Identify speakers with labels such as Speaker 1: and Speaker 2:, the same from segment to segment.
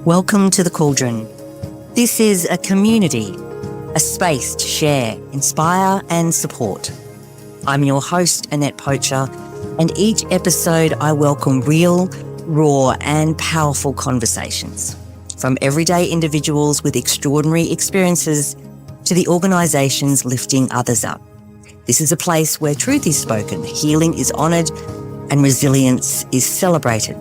Speaker 1: Welcome to the Cauldron. This is a community, a space to share, inspire and support. I'm your host, Annette Poacher, and each episode I welcome real, raw and powerful conversations from everyday individuals with extraordinary experiences to the organisations lifting others up. This is a place where truth is spoken, healing is honoured and resilience is celebrated.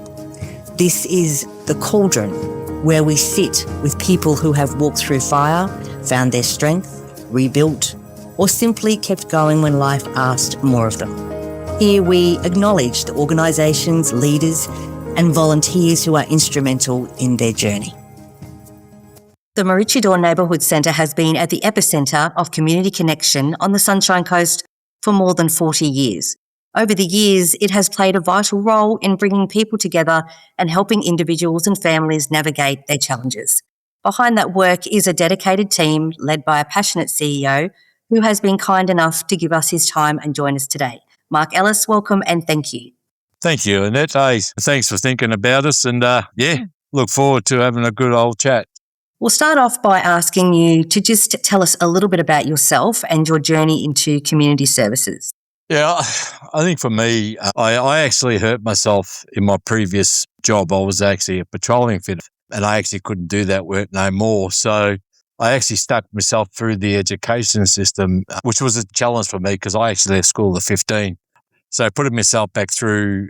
Speaker 1: This is the Cauldron, where we sit with people who have walked through fire, found their strength, rebuilt, or simply kept going when life asked more of them. Here we acknowledge the organisations, leaders and volunteers who are instrumental in their journey. The Maroochy Neighbourhood Centre has been at the epicentre of community connection on the Sunshine Coast for more than 40 years. Over the years, it has played a vital role in bringing people together and helping individuals and families navigate their challenges. Behind that work is a dedicated team led by a passionate CEO who has been kind enough to give us his time and join us today. Mark Ellis, welcome and thank you.
Speaker 2: Thank you, Annette. Hey, thanks for thinking about us and look forward to having a good old chat.
Speaker 1: We'll start off by asking you to just tell us a little bit about yourself and your journey into community services.
Speaker 2: Yeah, I think for me, I actually hurt myself in my previous job. I was actually a patrolling fitter and I actually couldn't do that work no more. So I actually stuck myself through the education system, which was a challenge for me because I actually left school at 15. So putting myself back through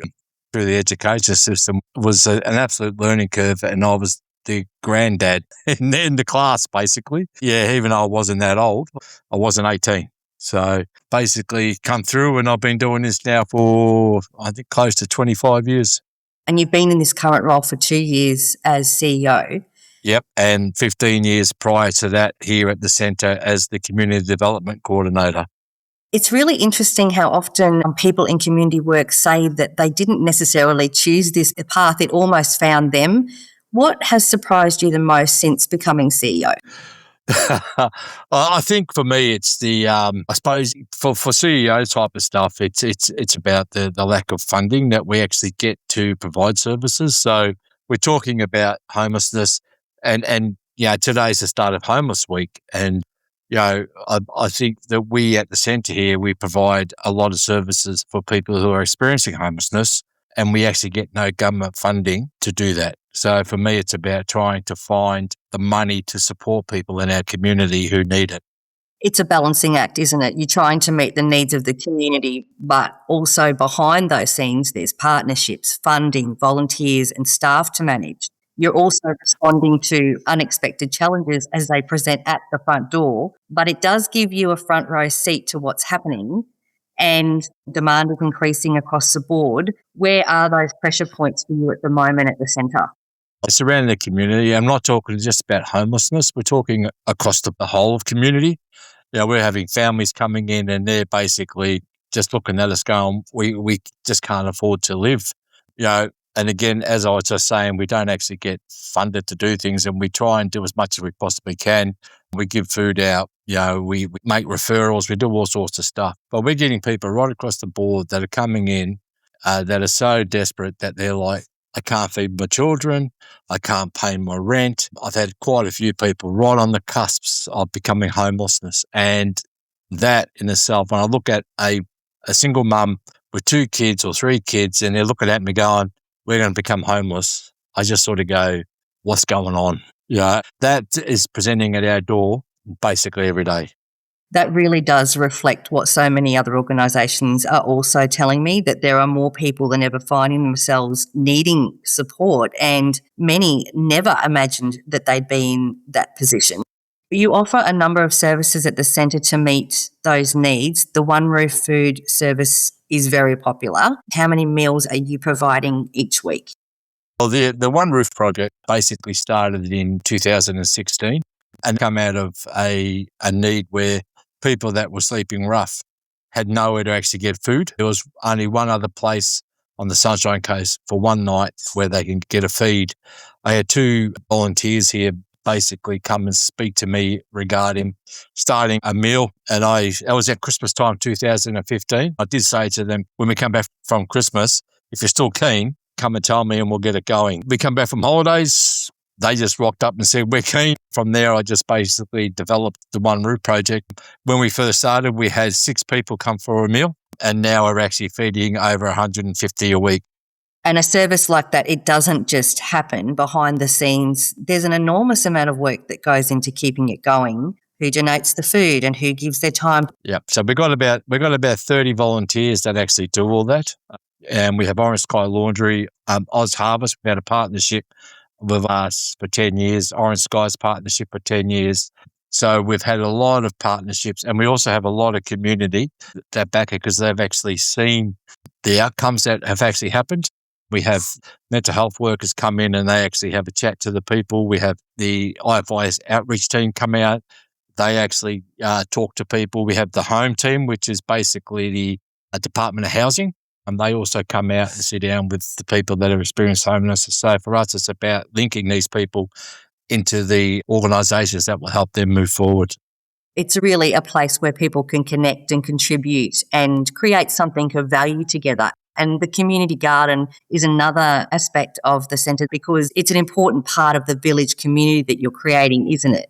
Speaker 2: the education system was an absolute learning curve, and I was the granddad in the class, basically. Yeah, even though I wasn't that old, I wasn't 18. So basically come through, and I've been doing this now for, I think, close to 25 years.
Speaker 1: And you've been in this current role for 2 years as CEO.
Speaker 2: Yep, and 15 years prior to that here at the centre as the Community Development Coordinator.
Speaker 1: It's really interesting how often people in community work say that they didn't necessarily choose this path, it almost found them. What has surprised you the most since becoming CEO?
Speaker 2: I think for me, it's the, I suppose for CEO type of stuff, it's about the lack of funding that we actually get to provide services. So we're talking about homelessness and today's the start of Homeless Week. And, I think that we at the centre here, we provide a lot of services for people who are experiencing homelessness, and we actually get no government funding to do that. So for me, it's about trying to find the money to support people in our community who need it.
Speaker 1: It's a balancing act, isn't it? You're trying to meet the needs of the community, but also behind those scenes, there's partnerships, funding, volunteers and staff to manage. You're also responding to unexpected challenges as they present at the front door, but it does give you a front row seat to what's happening, and demand is increasing across the board. Where are those pressure points for you at the moment at the centre?
Speaker 2: It's around the community. I'm not talking just about homelessness. We're talking across the whole of community. We're having families coming in and they're basically just looking at us going, we just can't afford to live. And again, as I was just saying, we don't actually get funded to do things, and we try and do as much as we possibly can. We give food out, we make referrals, we do all sorts of stuff. But we're getting people right across the board that are coming in that are so desperate that they're like, I can't feed my children, I can't pay my rent. I've had quite a few people right on the cusps of becoming homelessness. And that in itself, when I look at a single mum with 2 kids or 3 kids and they're looking at me going, we're going to become homeless, I just sort of go, what's going on? That is presenting at our door basically every day.
Speaker 1: That really does reflect what so many other organisations are also telling me, that there are more people than ever finding themselves needing support, and many never imagined that they'd be in that position. You offer a number of services at the centre to meet those needs. The One Roof food service is very popular. How many meals are you providing each week?
Speaker 2: Well, the One Roof project basically started in 2016 and come out of a need where people that were sleeping rough had nowhere to actually get food. There was only one other place on the Sunshine Coast for one night where they can get a feed. I had 2 volunteers here basically come and speak to me regarding starting a meal. And I was at Christmas time 2015. I did say to them, when we come back from Christmas, if you're still keen, come and tell me and we'll get it going. We come back from holidays, they just rocked up and said, we're keen. From there, I just basically developed the One Roof project. When we first started, we had 6 people come for a meal, and now we're actually feeding over 150 a week.
Speaker 1: And a service like that, it doesn't just happen behind the scenes. There's an enormous amount of work that goes into keeping it going. Who donates the food and who gives their time?
Speaker 2: Yeah, so we've got about 30 volunteers that actually do all that. And we have Orange Sky Laundry, Oz Harvest. We've had a partnership with us for 10 years, Orange Sky's partnership for 10 years. So we've had a lot of partnerships, and we also have a lot of community that back it because they've actually seen the outcomes that have actually happened. We have mental health workers come in and they actually have a chat to the people. We have the IFIS outreach team come out. They actually talk to people. We have the home team, which is basically the Department of Housing. And they also come out and sit down with the people that have experienced homelessness. So for us, it's about linking these people into the organisations that will help them move forward.
Speaker 1: It's really a place where people can connect and contribute and create something of value together. And the community garden is another aspect of the centre because it's an important part of the village community that you're creating, isn't it?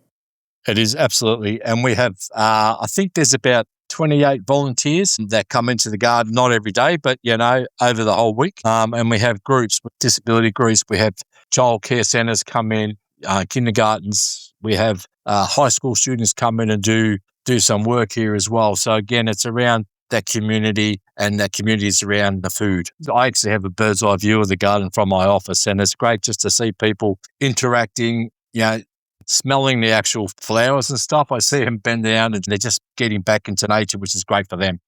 Speaker 2: It is, absolutely. And we have, I think there's about 28 volunteers that come into the garden, not every day, but, over the whole week. And we have groups, disability groups. We have childcare centres come in, kindergartens. We have high school students come in and do some work here as well. So again, it's around that community, and that community is around the food. I actually have a bird's eye view of the garden from my office, and it's great just to see people interacting, smelling the actual flowers and stuff. I see them bend down and they're just getting back into nature, which is great for them.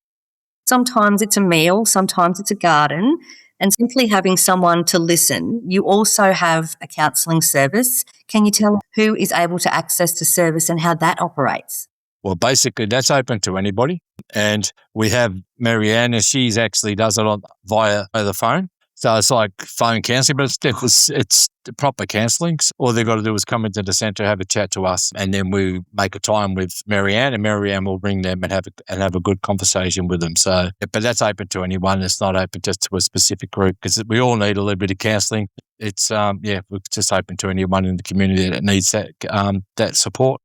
Speaker 1: Sometimes it's a meal, sometimes it's a garden, and simply having someone to listen. You also have a counselling service. Can you tell who is able to access the service and how that operates?
Speaker 2: Well, basically, that's open to anybody. And we have Marianne, and she actually does it via the phone. So it's like phone counselling, but it's proper counselling. All they've got to do is come into the centre, have a chat to us, and then we make a time with Marianne, and Marianne will ring them and have a good conversation with them. So, but that's open to anyone. It's not open just to a specific group because we all need a little bit of counselling. It's we're just open to anyone in the community that needs that support.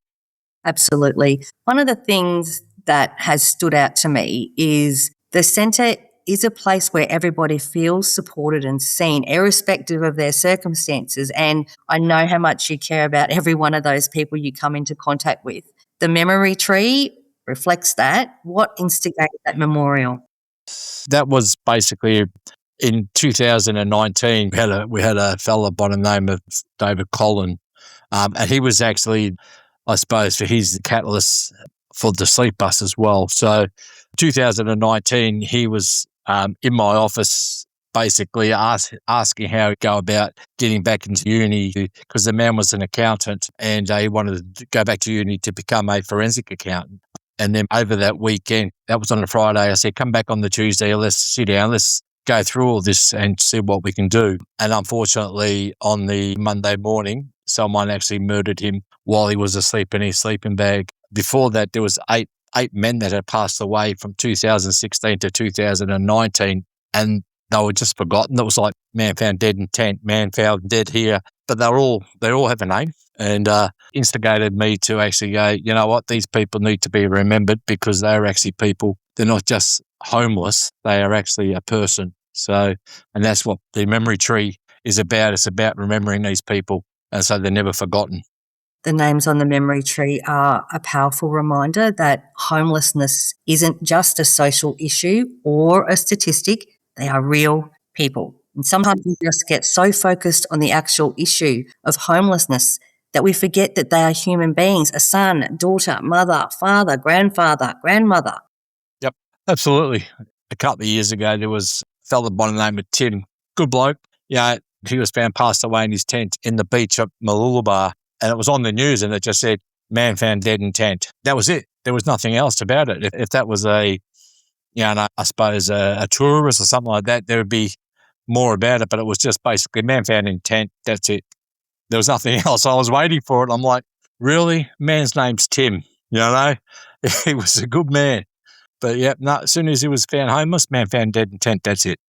Speaker 1: Absolutely. One of the things that has stood out to me is the centre is a place where everybody feels supported and seen, irrespective of their circumstances. And I know how much you care about every one of those people you come into contact with. The memory tree reflects that. What instigated that memorial?
Speaker 2: That was basically in 2019. We had a fella by the name of David Cauldron, and he was actually, I suppose, for his catalyst for the sleep bus as well. So 2019, he was in my office basically asking how he'd go about getting back into uni because the man was an accountant and he wanted to go back to uni to become a forensic accountant. And then over that weekend, that was on a Friday, I said, come back on the Tuesday, let's sit down, let's go through all this and see what we can do. And unfortunately, on the Monday morning, someone actually murdered him while he was asleep in his sleeping bag. Before that, there was eight men that had passed away from 2016 to 2019, and they were just forgotten. It was like man found dead in tent, man found dead here, but they all have a name, and instigated me to actually go, you know what, these people need to be remembered because they're actually people. They're not just homeless; they are actually a person. So, and that's what the memory tree is about. It's about remembering these people, and so they're never forgotten.
Speaker 1: The names on the memory tree are a powerful reminder that homelessness isn't just a social issue or a statistic. They are real people. And sometimes we just get so focused on the actual issue of homelessness that we forget that they are human beings, a son, daughter, mother, father, grandfather, grandmother.
Speaker 2: Yep, absolutely. A couple of years ago, there was a fella by the name of Tim, good bloke. Yeah, he was found passed away in his tent in the beach at Mooloolaba. And it was on the news and it just said, man found dead in tent. That was it. There was nothing else about it. If that was I suppose a tourist or something like that, there would be more about it. But it was just basically man found in tent. That's it. There was nothing else. I was waiting for it. I'm like, really? Man's name's Tim. He was a good man. But yeah, no, as soon as he was found homeless, man found dead in tent. That's it.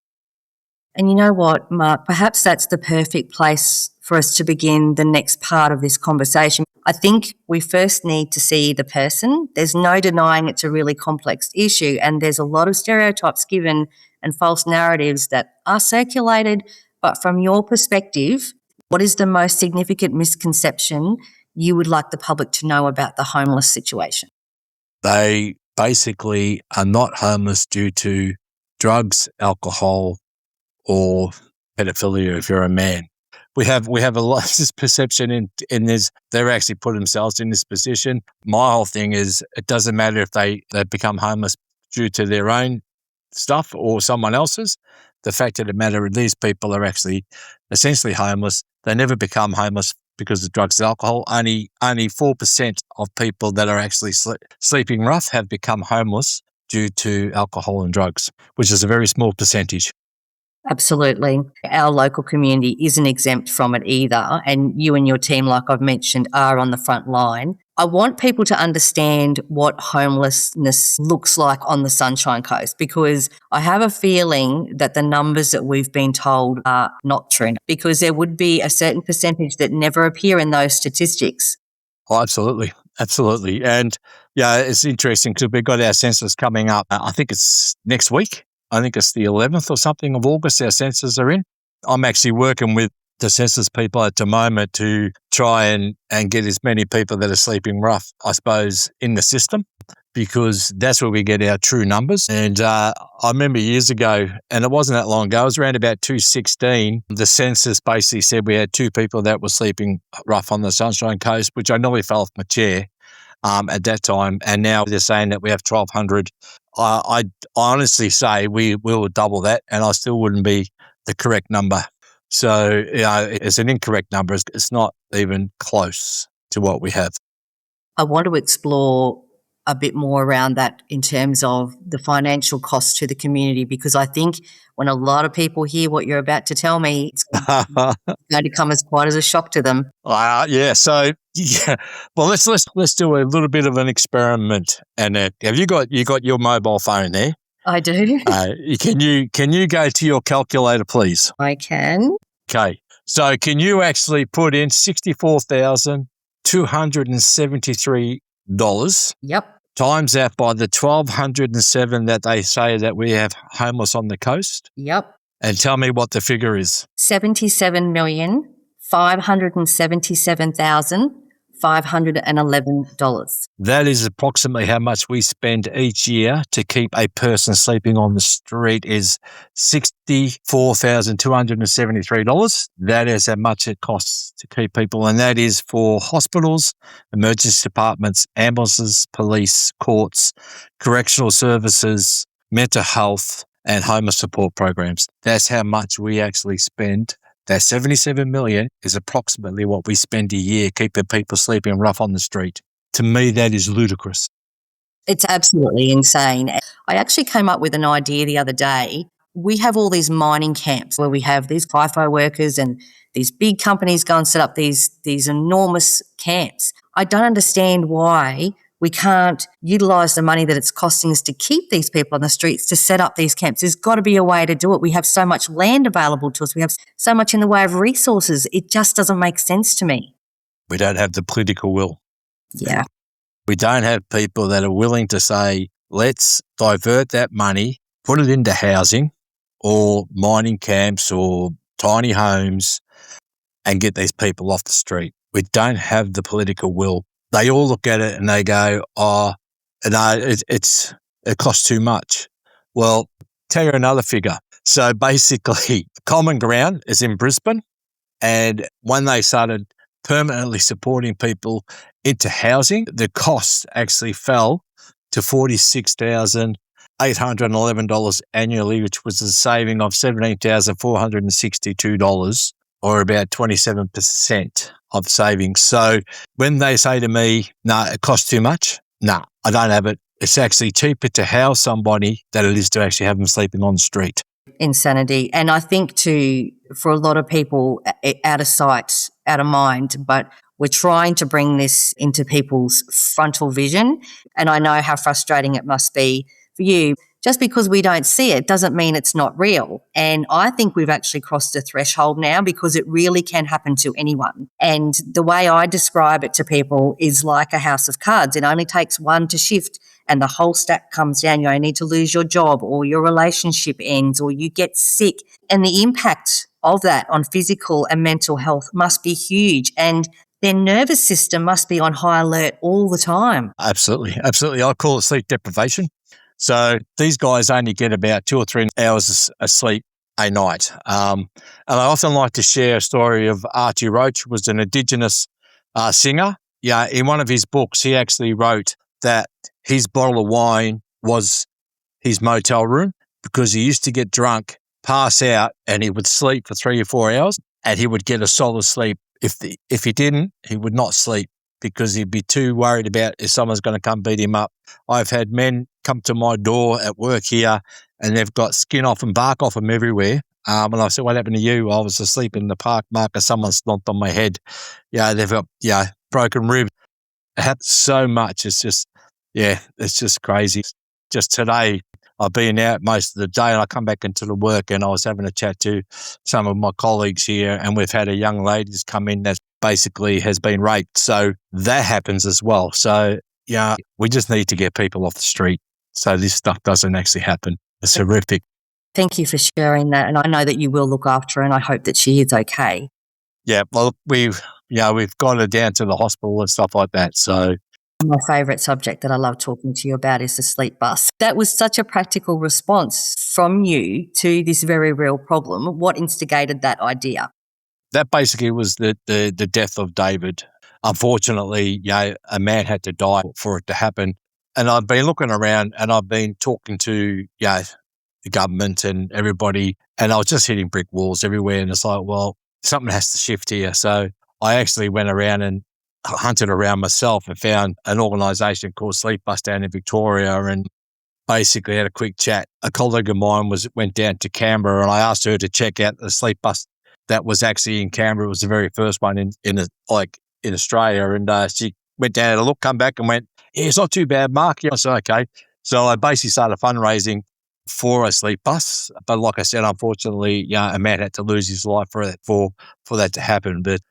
Speaker 1: And you know what, Mark, perhaps that's the perfect place for us to begin the next part of this conversation. I think we first need to see the person. There's no denying it's a really complex issue, and there's a lot of stereotypes given and false narratives that are circulated. But from your perspective, what is the most significant misconception you would like the public to know about the homeless situation?
Speaker 2: They basically are not homeless due to drugs, alcohol, or pedophilia if you're a man. We have a lot of this perception in this. They're actually put themselves in this position. My whole thing is it doesn't matter if they become homeless due to their own stuff or someone else's. The fact of the matter is these people are actually essentially homeless. They never become homeless because of drugs and alcohol. Only 4% of people that are actually sleeping rough have become homeless due to alcohol and drugs, which is a very small percentage.
Speaker 1: Absolutely. Our local community isn't exempt from it either. And you and your team, like I've mentioned, are on the front line. I want people to understand what homelessness looks like on the Sunshine Coast, because I have a feeling that the numbers that we've been told are not true, because there would be a certain percentage that never appear in those statistics.
Speaker 2: Oh, absolutely. Absolutely. And yeah, it's interesting because we've got our census coming up. I think it's next week. I think it's the 11th or something of August our census are in. I'm actually working with the census people at the moment to try and get as many people that are sleeping rough, I suppose, in the system, because that's where we get our true numbers. And I remember years ago, and it wasn't that long ago, it was around about 2016, the census basically said we had 2 people that were sleeping rough on the Sunshine Coast, which I nearly fell off my chair at that time. And now they're saying that we have 1,200. I honestly say we will double that, and I still wouldn't be the correct number. So, it's an incorrect number. It's not even close to what we have.
Speaker 1: I want to explore a bit more around that in terms of the financial cost to the community, because I think when a lot of people hear what you're about to tell me, it's going to come as quite as a shock to them.
Speaker 2: Yeah. So, yeah. Well, let's do a little bit of an experiment. And have you got your mobile phone there?
Speaker 1: I do.
Speaker 2: Can you go to your calculator, please?
Speaker 1: I can.
Speaker 2: Okay. So can you actually put in $64,273?
Speaker 1: Yep.
Speaker 2: Times that by the 1,207 that they say that we have homeless on the coast?
Speaker 1: Yep.
Speaker 2: And tell me what the figure is.
Speaker 1: $77,577,511.
Speaker 2: That is approximately how much we spend each year to keep a person sleeping on the street is $64,273. That is how much it costs to keep people. And that is for hospitals, emergency departments, ambulances, police, courts, correctional services, mental health, and homeless support programs. That's how much we actually spend. That $77 million is approximately what we spend a year keeping people sleeping rough on the street. To me, that is ludicrous.
Speaker 1: It's absolutely insane. I actually came up with an idea the other day. We have all these mining camps where we have these FIFO workers and these big companies go and set up these enormous camps. I don't understand why we can't utilise the money that it's costing us to keep these people on the streets to set up these camps. There's got to be a way to do it. We have so much land available to us. We have so much in the way of resources. It just doesn't make sense to me.
Speaker 2: We don't have the political will.
Speaker 1: Yeah.
Speaker 2: We don't have people that are willing to say, let's divert that money, put it into housing or mining camps or tiny homes and get these people off the street. We don't have the political will. They all look at it and they go, oh, no, it costs too much. Well, tell you another figure. So basically, Common Ground is in Brisbane, and when they started permanently supporting people into housing, the cost actually fell to $46,811 annually, which was a saving of $17,462, or about 27% of savings. So when they say to me, no, it costs too much, no, I don't have it. It's actually cheaper to house somebody than it is to actually have them sleeping on the street.
Speaker 1: Insanity. And I think too, for a lot of people, out of sight, out of mind, but we're trying to bring this into people's frontal vision. And I know how frustrating it must be for you. just because we don't see it doesn't mean it's not real. And I think we've actually crossed a threshold now because it really can happen to anyone. And the way I describe it to people is like a house of cards. It only takes one to shift and the whole stack comes down. You only need to lose your job or your relationship ends or you get sick. And the impact of that on physical and mental health must be huge. And their nervous system must be on high alert all the time.
Speaker 2: Absolutely. Absolutely. I call it sleep deprivation. So these guys only get about 2 or 3 hours of sleep a night. And I often like to share a story of Archie Roach, who was an Indigenous singer. Yeah, in one of his books, he actually wrote that his bottle of wine was his motel room because he used to get drunk, pass out, and he would sleep for 3 or 4 hours, and he would get a solid sleep. If he didn't, he would not sleep because he'd be too worried about if someone's going to come beat him up. I've had men come to my door at work here and they've got skin off and bark off them everywhere. And I said, what happened to you? I was asleep in the park, Mark, and someone stomped on my head. Yeah, they've got, broken ribs. It happens so much. It's just crazy. Just today, I've been out most of the day and I come back into the work and I was having a chat to some of my colleagues here and we've had a young lady that's come in that basically has been raped. So that happens as well. So, we just need to get people off the street so this stuff doesn't actually happen. It's horrific.
Speaker 1: Thank you for sharing that. And I know that you will look after her and I hope that she is okay.
Speaker 2: Yeah, well, we've got her down to the hospital and stuff like that. So
Speaker 1: my favourite subject that I love talking to you about is the sleep bus. That was such a practical response from you to this very real problem. What instigated that idea?
Speaker 2: That basically was the death of David. Unfortunately, a man had to die for it to happen. And I've been looking around and I've been talking to, the government and everybody, and I was just hitting brick walls everywhere. And it's like, well, something has to shift here. So I actually went around and hunted around myself and found an organisation called Sleep Bus down in Victoria and basically had a quick chat. A colleague of mine went down to Canberra and I asked her to check out the sleep bus that was actually in Canberra. It was the very first one in Australia. And she went down, had a look, come back and went, yeah, it's not too bad, Mark. I said, okay. So I basically started fundraising for a sleep bus. But like I said, unfortunately, a man had to lose his life for that to happen. But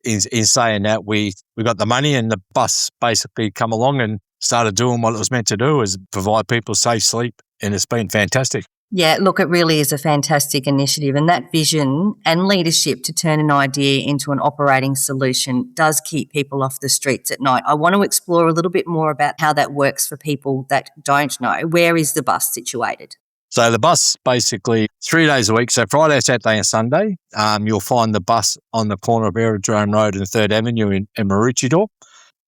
Speaker 2: in saying that, we got the money and the bus basically come along and started doing what it was meant to do, is provide people safe sleep. And it's been fantastic.
Speaker 1: Yeah, look, it really is a fantastic initiative, and that vision and leadership to turn an idea into an operating solution does keep people off the streets at night. I want to explore a little bit more about how that works for people that don't know. Where is the bus situated?
Speaker 2: So the bus basically 3 days a week, so Friday, Saturday and Sunday, you'll find the bus on the corner of Aerodrome Road and 3rd Avenue in Maroochy,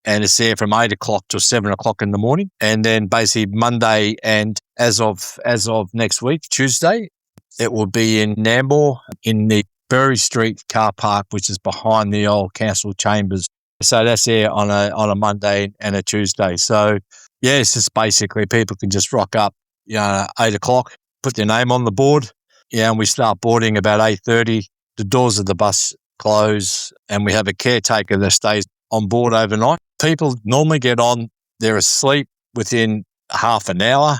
Speaker 2: and it's there from 8 o'clock till 7 o'clock in the morning. And then basically Monday and as of next week, Tuesday, it will be in Nambour in the Berry Street car park, which is behind the old council chambers. So that's there on a Monday and a Tuesday. So it's just basically people can just rock up, 8 o'clock, put their name on the board. And we start boarding about 8:30. The doors of the bus close and we have a caretaker that stays on board overnight. People normally get on, they're asleep within half an hour.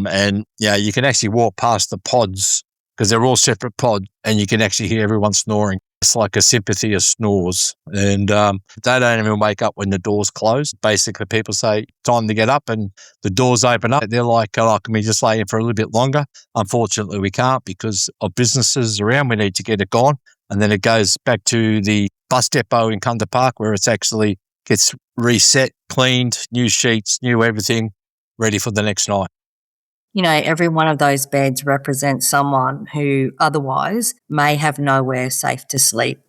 Speaker 2: And you can actually walk past the pods because they're all separate pods and you can actually hear everyone snoring. It's like a symphony of snores. And they don't even wake up when the doors close. Basically, people say, time to get up, and the doors open up. They're like, oh, can we just lay in for a little bit longer? Unfortunately, we can't because of businesses around. We need to get it gone. And then it goes back to the bus depot in Cunda Park where it's actually gets reset, cleaned, new sheets, new everything, ready for the next night.
Speaker 1: Every one of those beds represents someone who otherwise may have nowhere safe to sleep.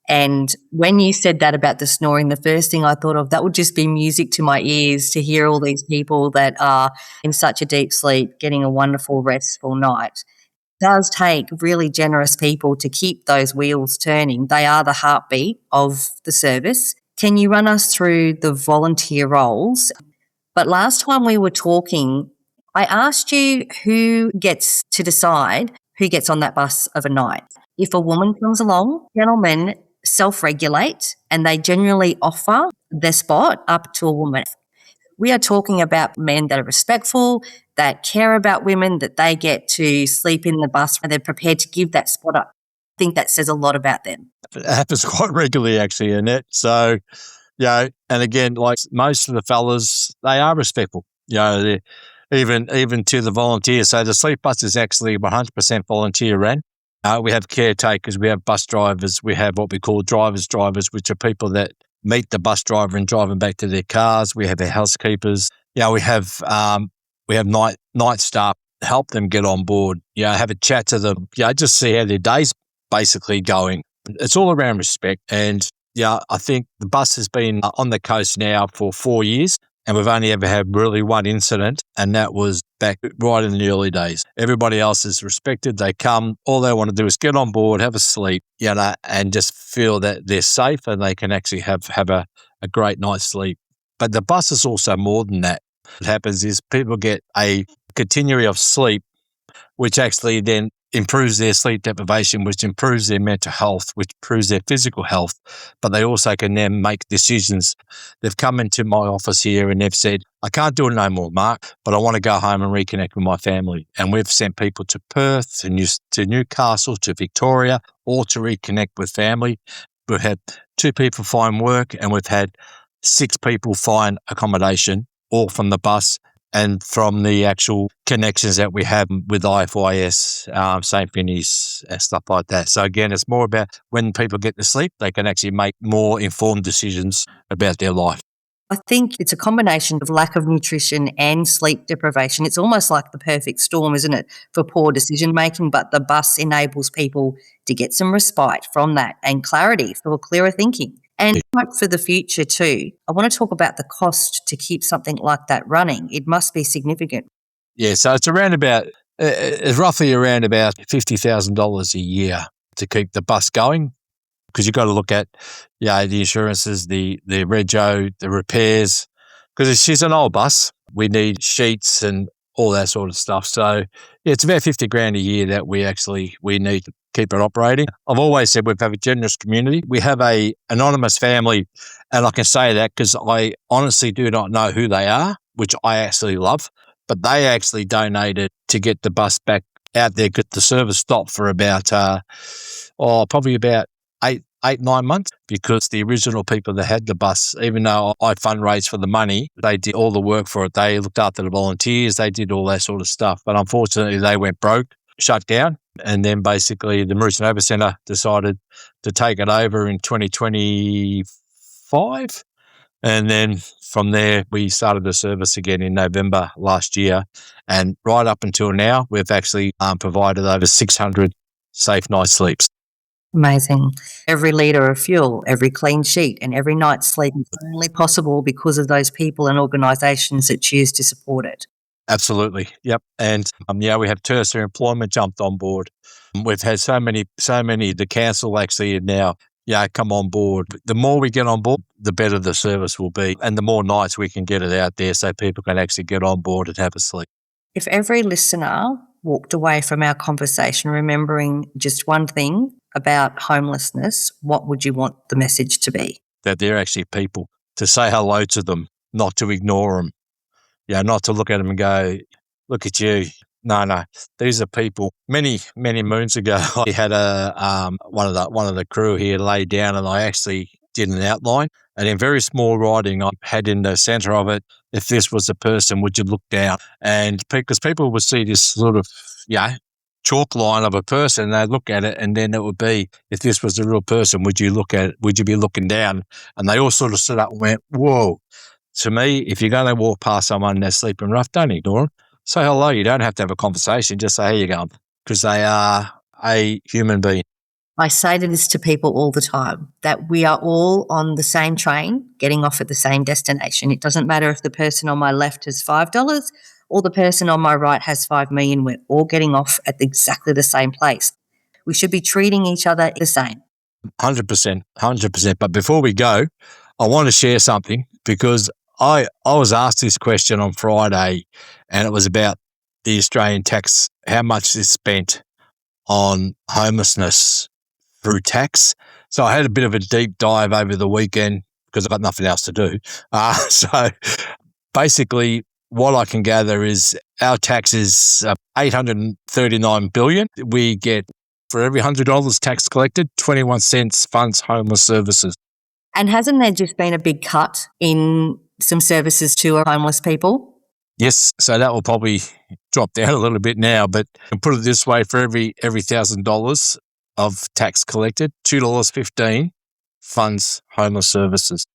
Speaker 1: And when you said that about the snoring, the first thing I thought of, that would just be music to my ears to hear all these people that are in such a deep sleep, getting a wonderful, restful night. It does take really generous people to keep those wheels turning. They are the heartbeat of the service. Can you run us through the volunteer roles? But last time we were talking, I asked you who gets to decide who gets on that bus overnight. If a woman comes along, gentlemen self-regulate and they generally offer their spot up to a woman. We are talking about men that are respectful, that care about women, that they get to sleep in the bus and they're prepared to give that spot up. I think that says a lot about them.
Speaker 2: It happens quite regularly, actually, Annette. So, and again, like most of the fellas, they are respectful. Even to the volunteers. So the sleep bus is actually 100% volunteer ran. We have caretakers, we have bus drivers, we have what we call drivers, which are people that meet the bus driver and drive them back to their cars. We have our housekeepers. We have night staff help them get on board. Have a chat to them. Just see how their day's basically going. It's all around respect. And I think the bus has been on the coast now for 4 years. And we've only ever had really one incident, and that was back right in the early days. Everybody else is respected. They come, all they want to do is get on board, have a sleep, and just feel that they're safe and they can actually have a great night's sleep. But the bus is also more than that. What happens is people get a continuity of sleep, which actually then improves their sleep deprivation, which improves their mental health, which improves their physical health, but they also can then make decisions. They've come into my office here and they've said, I can't do it no more, Mark, but I want to go home and reconnect with my family. And we've sent people to Perth, to Newcastle, to Victoria, all to reconnect with family. We've had 2 people find work and we've had 6 people find accommodation, all from the bus and from the actual connections that we have with IFYS, St. Finnies, and stuff like that. So again, it's more about when people get to sleep, they can actually make more informed decisions about their life.
Speaker 1: I think it's a combination of lack of nutrition and sleep deprivation. It's almost like the perfect storm, isn't it, for poor decision making, but the bus enables people to get some respite from that and clarity for clearer thinking. And hope for the future too. I want to talk about the cost to keep something like that running. It must be significant.
Speaker 2: Yeah, so it's roughly around about $50,000 a year to keep the bus going, because you've got to look at the insurances, the rego, the repairs, because she's an old bus. We need sheets and all that sort of stuff. So it's about $50,000 a year that we need to keep it operating. I've always said we have a generous community. We have a anonymous family, and I can say that because I honestly do not know who they are, which I actually love, but they actually donated to get the bus back out there because the service stopped for about probably about 8-9 months, because the original people that had the bus, even though I fundraised for the money, they did all the work for it. They looked after the volunteers, they did all that sort of stuff. But unfortunately, they went broke, shut down, and then basically the Maroochy Neighbourhood Centre decided to take it over in 2025. And then from there, we started the service again in November last year. And right up until now, we've actually provided over 600 safe night sleeps.
Speaker 1: Amazing. Every litre of fuel, every clean sheet, and every night's sleep is only possible because of those people and organisations that choose to support it.
Speaker 2: Absolutely. Yep. And we have tertiary employment jumped on board. We've had so many, the council actually now, come on board. The more we get on board, the better the service will be. And the more nights we can get it out there so people can actually get on board and have a sleep.
Speaker 1: If every listener walked away from our conversation remembering just one thing about homelessness, what would you want the message to be?
Speaker 2: That they're actually people, to say hello to them, not to ignore them, not to look at them and go, look at you. No, these are people. Many moons ago, I had one of the crew here lay down, and I actually did an outline, and in very small writing, I had in the centre of it, if this was a person, would you look down? And because people would see this sort of, chalk line of a person, they'd look at it, and then it would be, if this was a real person, would you be looking down? And they all sort of stood up and went, whoa. To me, if you're going to walk past someone that's sleeping rough, don't ignore them. Say hello. You don't have to have a conversation. Just say, how you going? Because they are a human being.
Speaker 1: I say this to people all the time, that we are all on the same train, getting off at the same destination. It doesn't matter if the person on my left has $5 or the person on my right has 5 million. We're all getting off at exactly the same place. We should be treating each other the same.
Speaker 2: 100%. But before we go, I want to share something, because I was asked this question on Friday, and it was about the Australian tax, how much is spent on homelessness through tax. So I had a bit of a deep dive over the weekend because I've got nothing else to do. So basically, what I can gather is our tax is $839 billion. We get, for every $100 tax collected, 21 cents funds homeless services.
Speaker 1: And hasn't there just been a big cut in some services to homeless people?
Speaker 2: Yes, so that will probably drop down a little bit now, but put it this way, for every $1,000 of tax collected, $2.15 funds homeless services.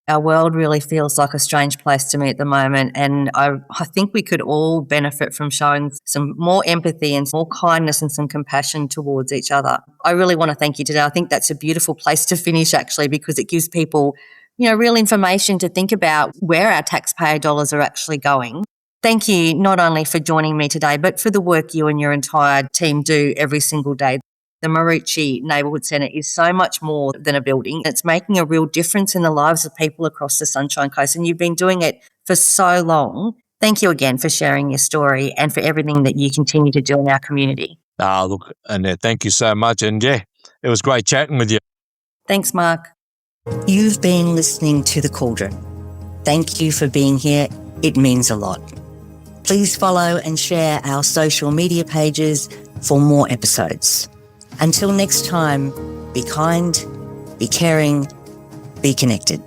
Speaker 1: Our world really feels like a strange place to me at the moment, and I think we could all benefit from showing some more empathy and more kindness and some compassion towards each other. I really want to thank you today. I think that's a beautiful place to finish, actually, because it gives people, real information to think about where our taxpayer dollars are actually going. Thank you not only for joining me today, but for the work you and your entire team do every single day. The Maroochy Neighbourhood Centre is so much more than a building. It's making a real difference in the lives of people across the Sunshine Coast, and you've been doing it for so long. Thank you again for sharing your story and for everything that you continue to do in our community.
Speaker 2: Look, Annette, thank you so much. And yeah, it was great chatting with you.
Speaker 1: Thanks, Mark. You've been listening to The Cauldron. Thank you for being here. It means a lot. Please follow and share our social media pages for more episodes. Until next time, be kind, be caring, be connected.